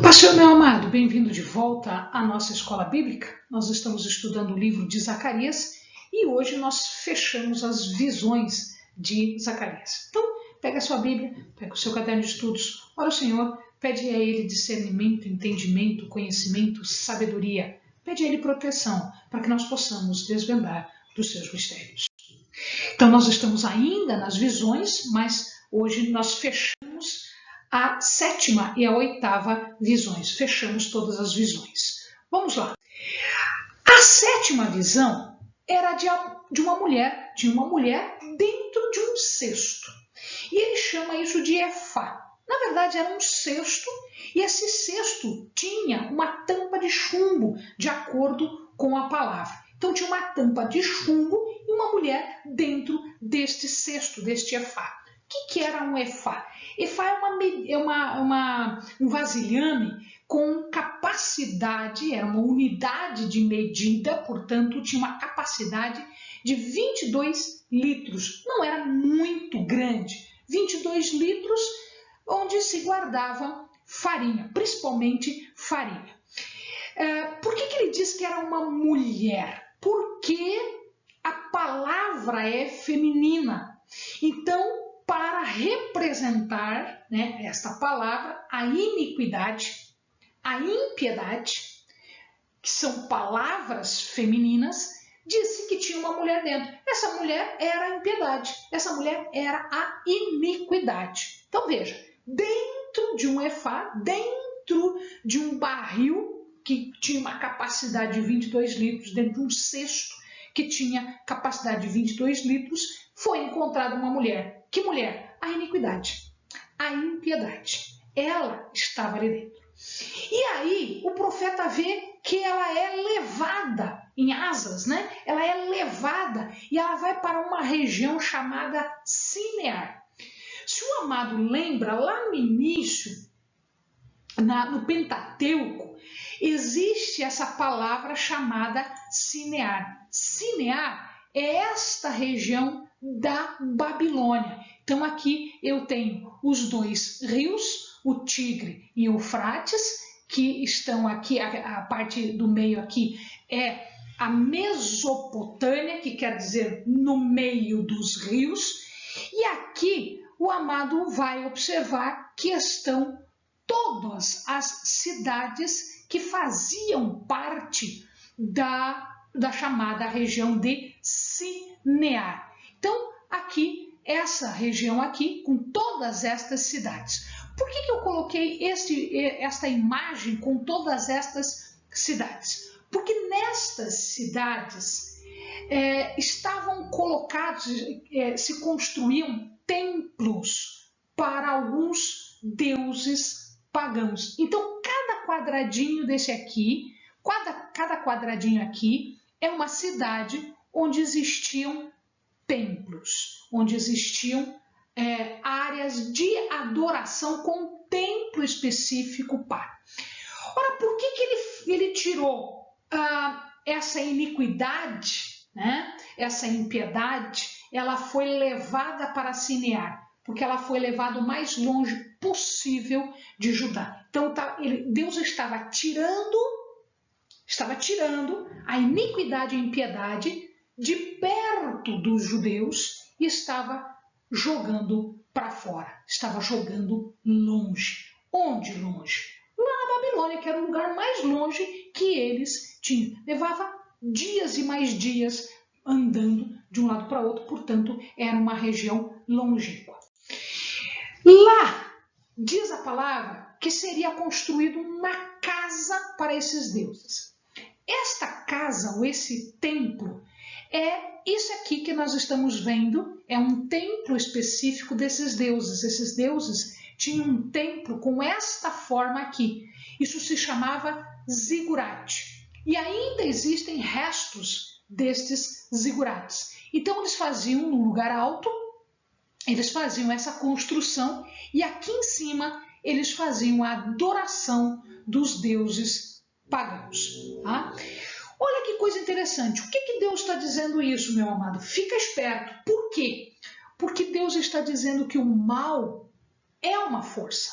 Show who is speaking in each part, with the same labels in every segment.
Speaker 1: Pastor meu amado, bem-vindo de volta à nossa escola bíblica. Nós estamos estudando o livro de Zacarias e hoje nós fechamos as visões de Zacarias. Então, pega a sua Bíblia, pega o seu caderno de estudos, ora o Senhor, pede a Ele discernimento, entendimento, conhecimento, sabedoria. Pede a Ele proteção para que nós possamos desvendar dos seus mistérios. Então, nós estamos ainda nas visões, mas hoje nós fechamos a 7ª e a 8ª visões. Fechamos todas as visões. Vamos lá. A 7ª visão era de uma mulher dentro de um cesto. E ele chama isso de Efá. Na verdade, era um cesto, e esse cesto tinha uma tampa de chumbo, de acordo com a palavra. Então, tinha uma tampa de chumbo e uma mulher dentro deste cesto, deste Efá. O que era um Efá? Efá é um vasilhame com capacidade, era uma unidade de medida, portanto, tinha uma capacidade de 22 litros. Não era muito grande. 22 litros onde se guardava farinha, principalmente farinha. Por que ele diz que era uma mulher? Porque a palavra é feminina. Então, para representar, esta palavra, a iniquidade, a impiedade, que são palavras femininas, disse que tinha uma mulher dentro. Essa mulher era a impiedade, essa mulher era a iniquidade. Então veja, dentro de um Efá, dentro de um barril que tinha uma capacidade de 22 litros, dentro de um cesto que tinha capacidade de 22 litros, foi encontrada uma mulher. Que mulher? A iniquidade, a impiedade. Ela estava ali dentro. E aí o profeta vê que ela é levada em asas, Ela é levada e ela vai para uma região chamada Sinear. Se o amado lembra, lá no início, no Pentateuco, existe essa palavra chamada Sinear. Sinear é esta região da Babilônia. Então aqui eu tenho os dois rios, o Tigre e o Eufrates, que estão aqui, a parte do meio aqui é a Mesopotâmia, que quer dizer no meio dos rios, e aqui o amado vai observar que estão todas as cidades que faziam parte da chamada região de Sinear. Então, aqui, essa região aqui, com todas estas cidades. Por que eu coloquei esta imagem com todas estas cidades? Porque nestas cidades estavam colocados, se construíam templos para alguns deuses pagãos. Então, cada quadradinho desse aqui, cada quadradinho aqui é uma cidade onde existiam templos, onde existiam áreas de adoração com um templo específico para. Ora, por que ele tirou essa iniquidade, essa impiedade? Ela foi levada para Sinear, porque ela foi levada o mais longe possível de Judá. Então, Deus estava tirando a iniquidade e a impiedade de perto dos judeus e estava jogando para fora, estava jogando longe. Onde longe? Lá na Babilônia, que era o lugar mais longe que eles tinham. Levava dias e mais dias andando de um lado para outro, portanto, era uma região longínqua. Lá, diz a palavra, que seria construída uma casa para esses deuses. Esta casa, ou esse templo, é isso aqui que nós estamos vendo, é um templo específico desses deuses. Esses deuses tinham um templo com esta forma aqui. Isso se chamava zigurate. E ainda existem restos destes zigurates. Então eles faziam num lugar alto, eles faziam essa construção e aqui em cima eles faziam a adoração dos deuses pagãos. Tá? Olha que coisa interessante. O que Deus está dizendo isso, meu amado? Fica esperto. Por quê? Porque Deus está dizendo que o mal é uma força.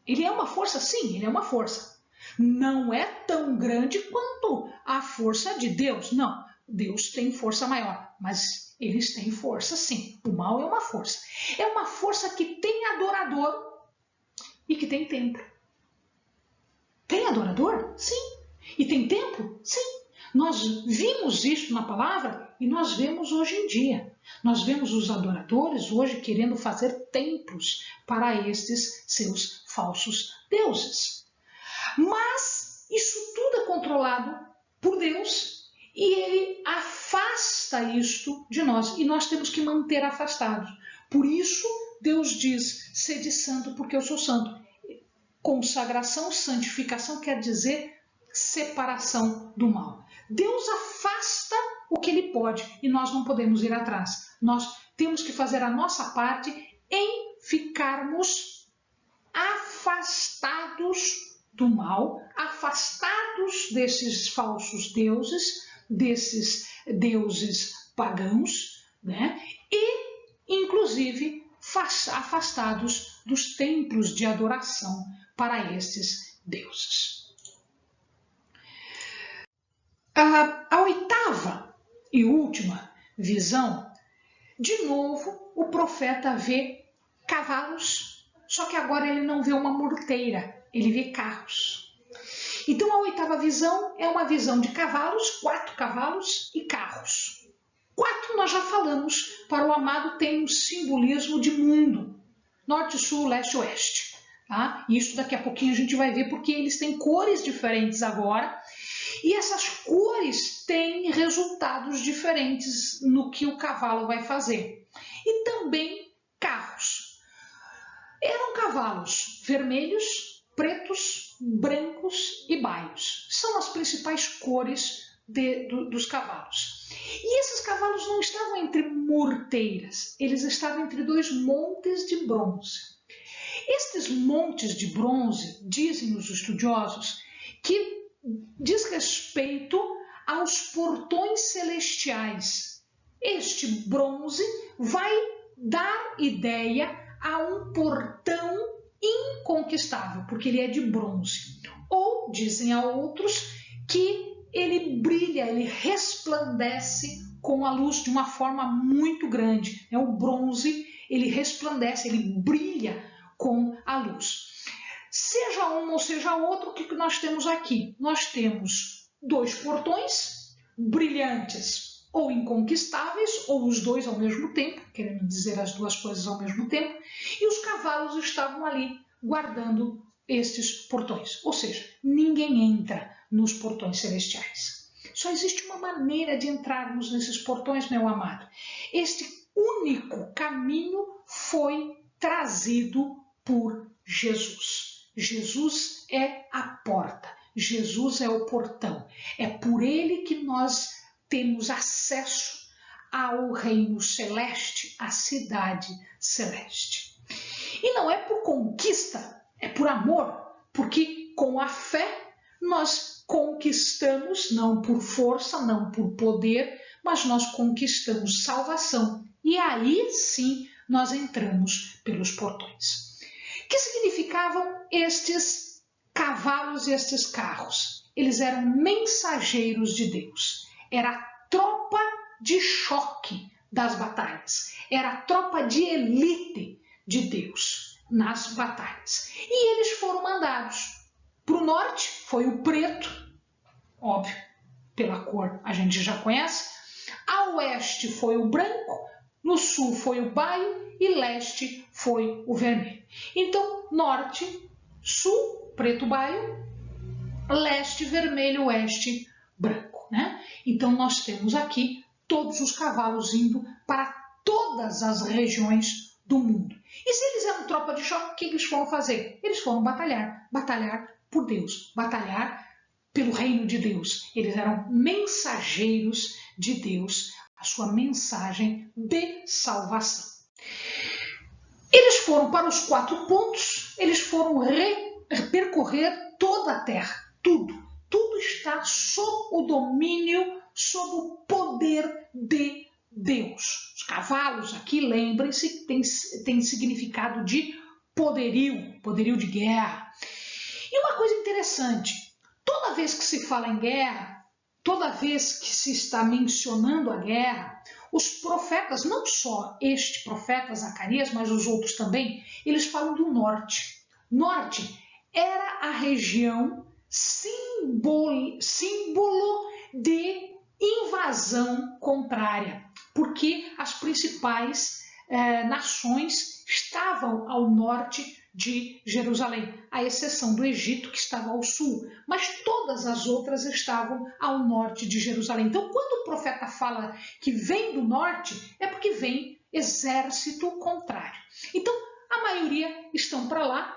Speaker 1: Ele é uma força, sim, ele é uma força. Não é tão grande quanto a força de Deus, não. Deus tem força maior, mas eles têm força, sim. O mal é uma força. É uma força que tem adorador e que tem templo. Tem adorador? Sim. E tem templo? Sim. Nós vimos isso na palavra e nós vemos hoje em dia. Nós vemos os adoradores hoje querendo fazer templos para estes seus falsos deuses. Mas isso tudo é controlado por Deus e ele afasta isto de nós e nós temos que manter afastados. Por isso Deus diz, sede santo porque eu sou santo. Consagração, santificação quer dizer separação do mal. Deus afasta o que ele pode e nós não podemos ir atrás. Nós temos que fazer a nossa parte em ficarmos afastados do mal, afastados desses falsos deuses, desses deuses pagãos, né? E, inclusive, afastados dos templos de adoração para estes deuses. A oitava e última visão, de novo, o profeta vê cavalos, só que agora ele não vê uma morteira, ele vê carros. Então a oitava visão é uma visão de cavalos, 4 cavalos e carros. 4 nós já falamos, para o amado tem um simbolismo de mundo, norte, sul, leste, oeste. Tá? Isso daqui a pouquinho a gente vai ver porque eles têm cores diferentes agora. E essas cores têm resultados diferentes no que o cavalo vai fazer. E também carros. Eram cavalos vermelhos, pretos, brancos e baios. São as principais cores dos cavalos. E esses cavalos não estavam entre morteiras, eles estavam entre 2 montes de bronze. Estes montes de bronze, dizem os estudiosos, que diz respeito aos portões celestiais. Este bronze vai dar ideia a um portão inconquistável, porque ele é de bronze. Ou, dizem a outros, que ele brilha, ele resplandece com a luz de uma forma muito grande. O bronze, ele resplandece, ele brilha com a luz. Seja um ou seja outro, o que nós temos aqui? Nós temos 2 portões brilhantes ou inconquistáveis, ou os 2 ao mesmo tempo, querendo dizer as 2 coisas ao mesmo tempo, e os cavalos estavam ali guardando estes portões. Ou seja, ninguém entra nos portões celestiais. Só existe uma maneira de entrarmos nesses portões, meu amado. Este único caminho foi trazido por Jesus. Jesus é a porta, Jesus é o portão. É por ele que nós temos acesso ao reino celeste, à cidade celeste. E não é por conquista, é por amor, porque com a fé nós conquistamos, não por força, não por poder, mas nós conquistamos salvação. E aí sim nós entramos pelos portões. O que significavam estes cavalos e estes carros? Eles eram mensageiros de Deus. Era a tropa de choque das batalhas. Era a tropa de elite de Deus nas batalhas. E eles foram mandados. Para o norte foi o preto, óbvio, pela cor a gente já conhece. A oeste foi o branco, no sul foi o baio e leste foi o vermelho. Então, norte, sul, preto, baio, leste, vermelho, oeste, branco. Né? Então, nós temos aqui todos os cavalos indo para todas as regiões do mundo. E se eles eram tropa de choque, o que eles foram fazer? Eles foram batalhar, batalhar por Deus, batalhar pelo reino de Deus. Eles eram mensageiros de Deus, a sua mensagem de salvação. Eles foram para os 4 pontos, eles foram percorrer toda a terra, tudo. Tudo está sob o domínio, sob o poder de Deus. Os cavalos aqui, lembrem-se, tem significado de poderio de guerra. E uma coisa interessante, toda vez que se fala em guerra, toda vez que se está mencionando a guerra, os profetas, não só este profeta Zacarias, mas os outros também, eles falam do norte. Norte era a região símbolo de invasão contrária, porque as principais nações estavam ao norte de Jerusalém, à exceção do Egito, que estava ao sul, mas todas as outras estavam ao norte de Jerusalém. Então, quando o profeta fala que vem do norte, é porque vem exército contrário. Então, a maioria estão para lá,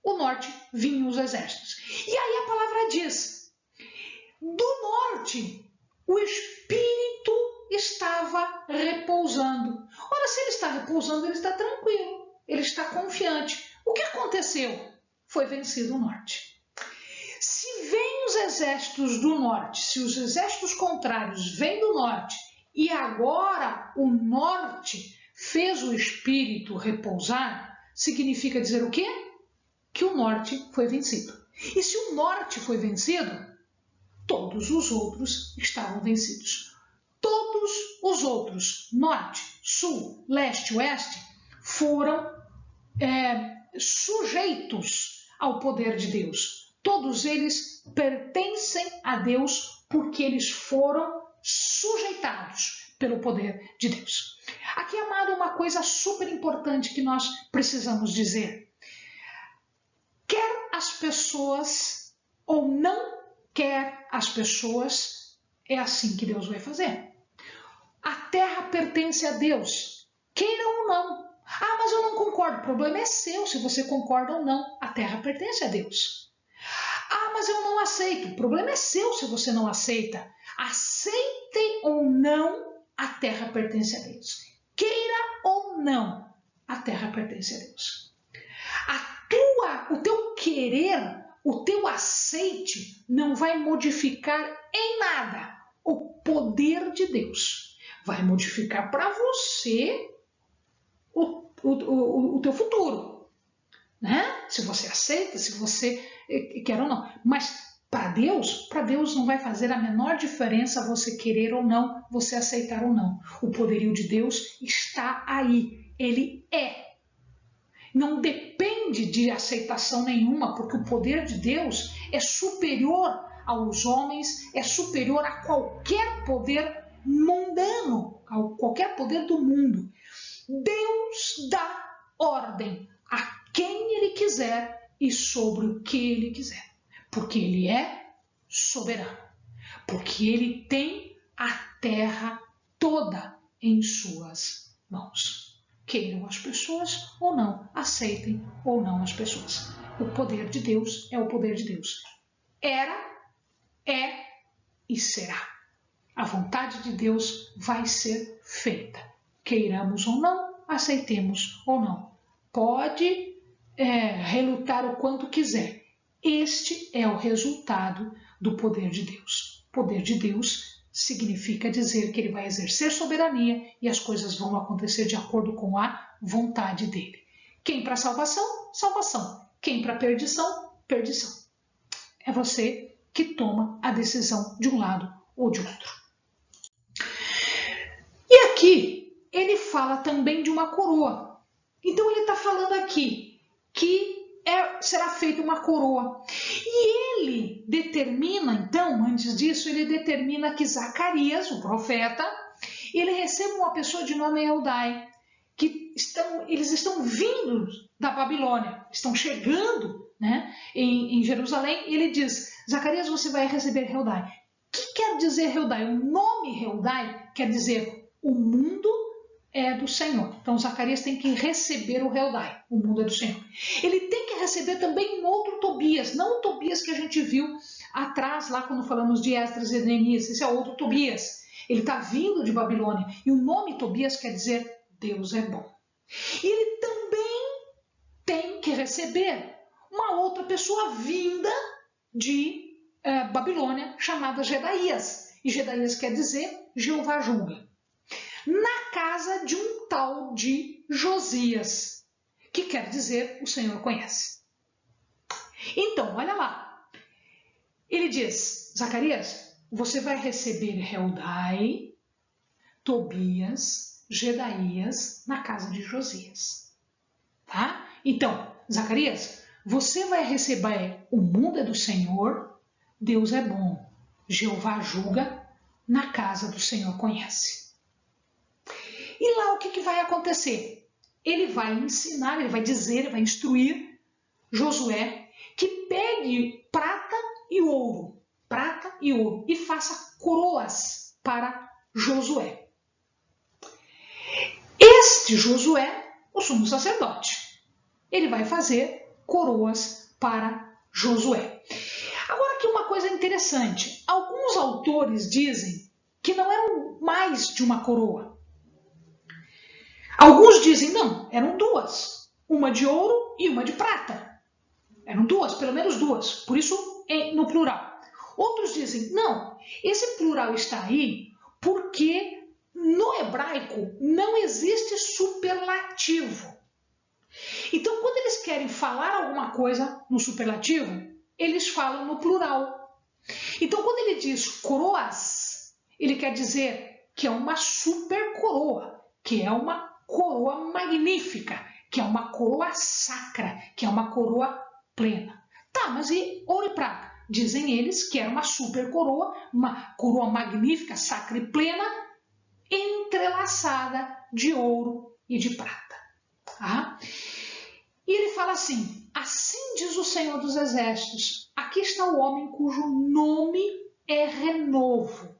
Speaker 1: o norte vinham os exércitos. E aí a palavra diz, do norte, o Espírito estava repousando. Ora, se ele está repousando, ele está tranquilo, ele está confiante. O que aconteceu? Foi vencido o norte. Se vêm os exércitos do norte, se os exércitos contrários vêm do norte e agora o norte fez o Espírito repousar, significa dizer o quê? Que o norte foi vencido. E se o norte foi vencido, todos os outros estavam vencidos. Todos os outros, norte, sul, leste, oeste, foram sujeitos ao poder de Deus. Todos eles pertencem a Deus porque eles foram sujeitados pelo poder de Deus. Aqui, amado, uma coisa super importante que nós precisamos dizer. Quer as pessoas ou não quer as pessoas, é assim que Deus vai fazer. A terra pertence a Deus, queira ou não. Ah, mas eu não concordo. O problema é seu, se você concorda ou não. A terra pertence a Deus. Ah, mas eu não aceito. O problema é seu se você não aceita. Aceite ou não, a terra pertence a Deus. Queira ou não, a terra pertence a Deus. O teu querer, o teu aceite não vai modificar em nada o poder de Deus. Vai modificar para você o teu futuro, né? Se você aceita, se você quer ou não. Mas para Deus não vai fazer a menor diferença você querer ou não, você aceitar ou não. O poderio de Deus está aí, ele é. Não depende de aceitação nenhuma, porque o poder de Deus é superior aos homens, é superior a qualquer poder mundano, a qualquer poder do mundo. Deus dá ordem a quem Ele quiser e sobre o que Ele quiser, porque Ele é soberano, porque Ele tem a terra toda em suas mãos. Queiram as pessoas ou não, aceitem ou não as pessoas. O poder de Deus é o poder de Deus. Era, é e será. A vontade de Deus vai ser feita. Queiramos ou não, aceitemos ou não. Pode relutar o quanto quiser. Este é o resultado do poder de Deus. O poder de Deus significa dizer que ele vai exercer soberania e as coisas vão acontecer de acordo com a vontade dele. Quem para salvação, salvação. Quem para perdição, perdição. É você que toma a decisão de um lado ou de outro. E aqui ele fala também de uma coroa. Então ele está falando aqui que será feita uma coroa. E ele determina, então, antes disso, ele determina que Zacarias, o profeta, ele receba uma pessoa de nome Heldai, que eles estão vindo da Babilônia, estão chegando, né, em Jerusalém, e ele diz, Zacarias, você vai receber Heldai. O que quer dizer Heldai? O nome Heldai quer dizer o mundo é do Senhor. Então Zacarias tem que receber o Heldai, o mundo é do Senhor. Ele tem que receber também um outro Tobias, não o Tobias que a gente viu atrás, lá quando falamos de Esdras e Neemias, esse é outro Tobias. Ele está vindo de Babilônia e o nome Tobias quer dizer Deus é bom. E ele também tem que receber uma outra pessoa vinda de Babilônia chamada Gedaías. E Gedaías quer dizer Jeová julga. Na casa de um tal de Josias, que quer dizer o Senhor conhece. Então, olha lá. Ele diz, Zacarias, você vai receber Heldai, Tobias, Gedaías na casa de Josias. Tá? Então, Zacarias, você vai receber o mundo é do Senhor, Deus é bom, Jeová julga, na casa do Senhor conhece. E lá o que vai acontecer? Ele vai ensinar, ele vai dizer, ele vai instruir Josué que pegue prata e ouro e faça coroas para Josué. Este Josué, o sumo sacerdote, ele vai fazer coroas para Josué. Agora aqui uma coisa interessante, alguns autores dizem que não eram mais de uma coroa. Alguns dizem, não, eram duas, uma de ouro e uma de prata. Eram duas, pelo menos duas, por isso no plural. Outros dizem, não, esse plural está aí porque no hebraico não existe superlativo. Então, quando eles querem falar alguma coisa no superlativo, eles falam no plural. Então, quando ele diz coroas, ele quer dizer que é uma super coroa, que é uma coroa magnífica, que é uma coroa sacra, que é uma coroa plena. Tá, mas e ouro e prata? Dizem eles que era uma super coroa, uma coroa magnífica, sacra e plena, entrelaçada de ouro e de prata. Tá? E ele fala assim, assim diz o Senhor dos Exércitos, aqui está o homem cujo nome é Renovo.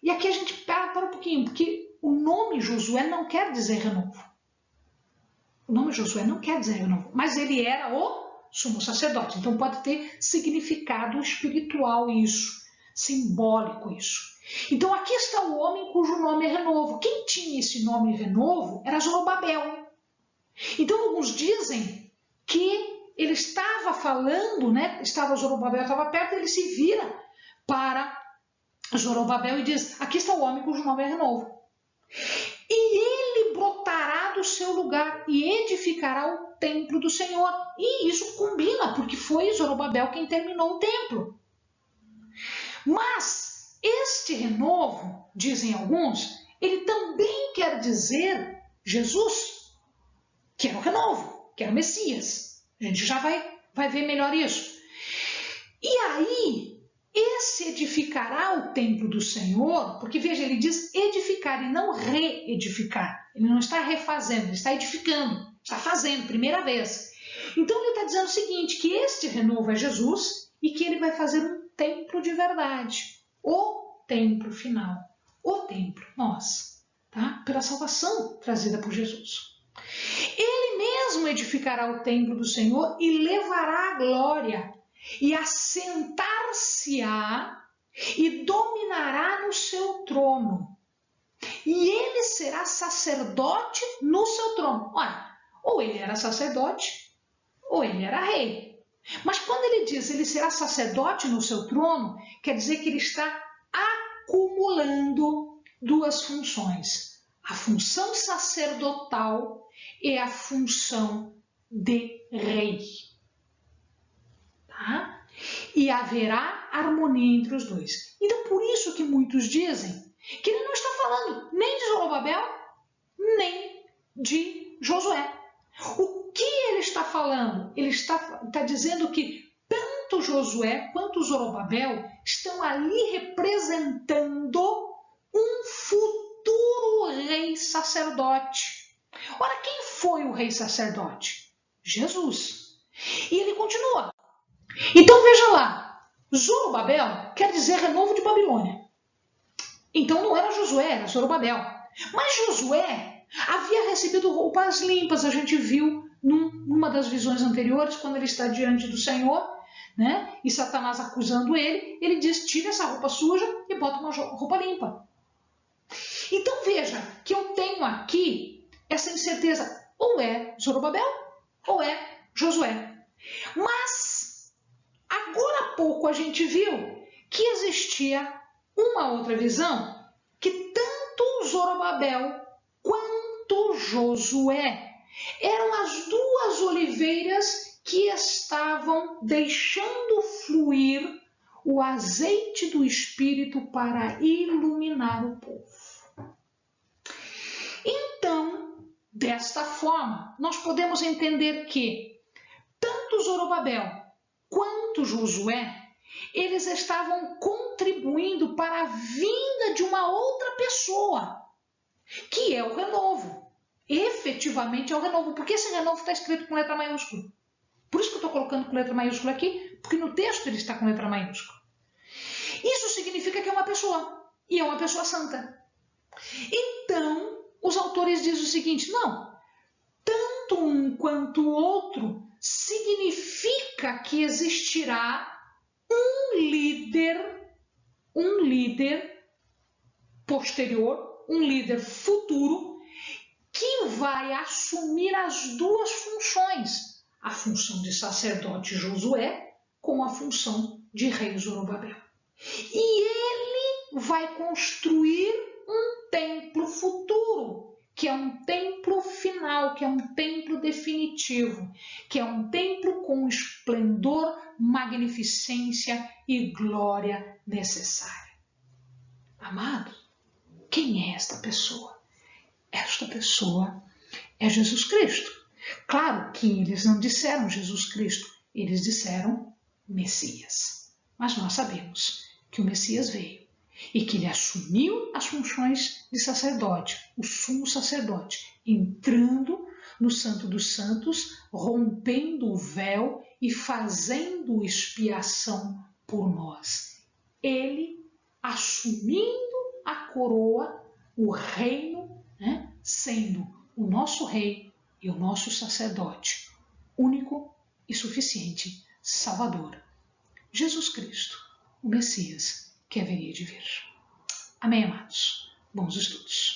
Speaker 1: E aqui a gente para um pouquinho, porque o nome Josué não quer dizer renovo. O nome Josué não quer dizer renovo, mas ele era o sumo sacerdote. Então pode ter significado espiritual isso, simbólico isso. Então aqui está o homem cujo nome é Renovo. Quem tinha esse nome Renovo era Zorobabel. Então alguns dizem que ele estava falando, né? Zorobabel estava perto, ele se vira para Zorobabel e diz, aqui está o homem cujo nome é Renovo. E ele brotará do seu lugar e edificará o templo do Senhor. E isso combina, porque foi Zorobabel quem terminou o templo. Mas este renovo, dizem alguns, ele também quer dizer Jesus, que era o renovo, que era o Messias. A gente já vai ver melhor isso. E aí, esse edificará o templo do Senhor, porque veja, ele diz edificar e não reedificar. Ele não está refazendo, ele está edificando, está fazendo, primeira vez. Então ele está dizendo o seguinte, que este renovo é Jesus e que ele vai fazer um templo de verdade. O templo final, o templo, nós, tá? Pela salvação trazida por Jesus. Ele mesmo edificará o templo do Senhor e levará a glória e assentar-se-á e dominará no seu trono. E ele será sacerdote no seu trono. Olha, ou ele era sacerdote, ou ele era rei. Mas quando ele diz ele será sacerdote no seu trono, quer dizer que ele está acumulando duas funções. A função sacerdotal e a função de rei. Tá? E haverá harmonia entre os dois. Então, por isso que muitos dizem que ele não está falando nem de Zorobabel, nem de Josué. O que ele está falando? Ele está dizendo que tanto Josué quanto Zorobabel estão ali representando um futuro rei sacerdote. Ora, quem foi o rei sacerdote? Jesus. E ele continua. Então veja lá, Zorobabel quer dizer renovo de Babilônia. Então não era Josué, era Zorobabel. Mas Josué havia recebido roupas limpas, a gente viu numa das visões anteriores, quando ele está diante do Senhor, né? E Satanás acusando ele, ele diz, tira essa roupa suja e bota uma roupa limpa. Então veja que eu tenho aqui essa incerteza, ou é Zorobabel ou é Josué. Mas agora há pouco a gente viu que existia uma outra visão, que tanto Zorobabel quanto Josué eram as duas oliveiras que estavam deixando fluir o azeite do Espírito para iluminar o povo. Então, desta forma, nós podemos entender que tanto Zorobabel quanto Josué, eles estavam contribuindo para a vinda de uma outra pessoa, que é o renovo. Efetivamente é o renovo, porque esse renovo está escrito com letra maiúscula. Por isso que eu estou colocando com letra maiúscula aqui, porque no texto ele está com letra maiúscula. Isso significa que é uma pessoa, e é uma pessoa santa. Então, os autores dizem o seguinte, não, tanto um quanto o outro significa que existirá um líder posterior, um líder futuro, que vai assumir as duas funções, a função de sacerdote Josué com a função de rei Zorobabel. E ele vai construir um templo futuro, que é um templo final, que é um templo definitivo, que é um templo com esplendor, magnificência e glória necessária. Amado, quem é esta pessoa? Esta pessoa é Jesus Cristo. Claro que eles não disseram Jesus Cristo, eles disseram Messias. Mas nós sabemos que o Messias veio e que ele assumiu as funções de sacerdote, o sumo sacerdote, entrando no Santo dos Santos, rompendo o véu e fazendo expiação por nós. Ele assumindo a coroa, o reino, sendo o nosso rei e o nosso sacerdote, único e suficiente Salvador, Jesus Cristo, o Messias que haveria de vir. Amém, amados? Bons estudos.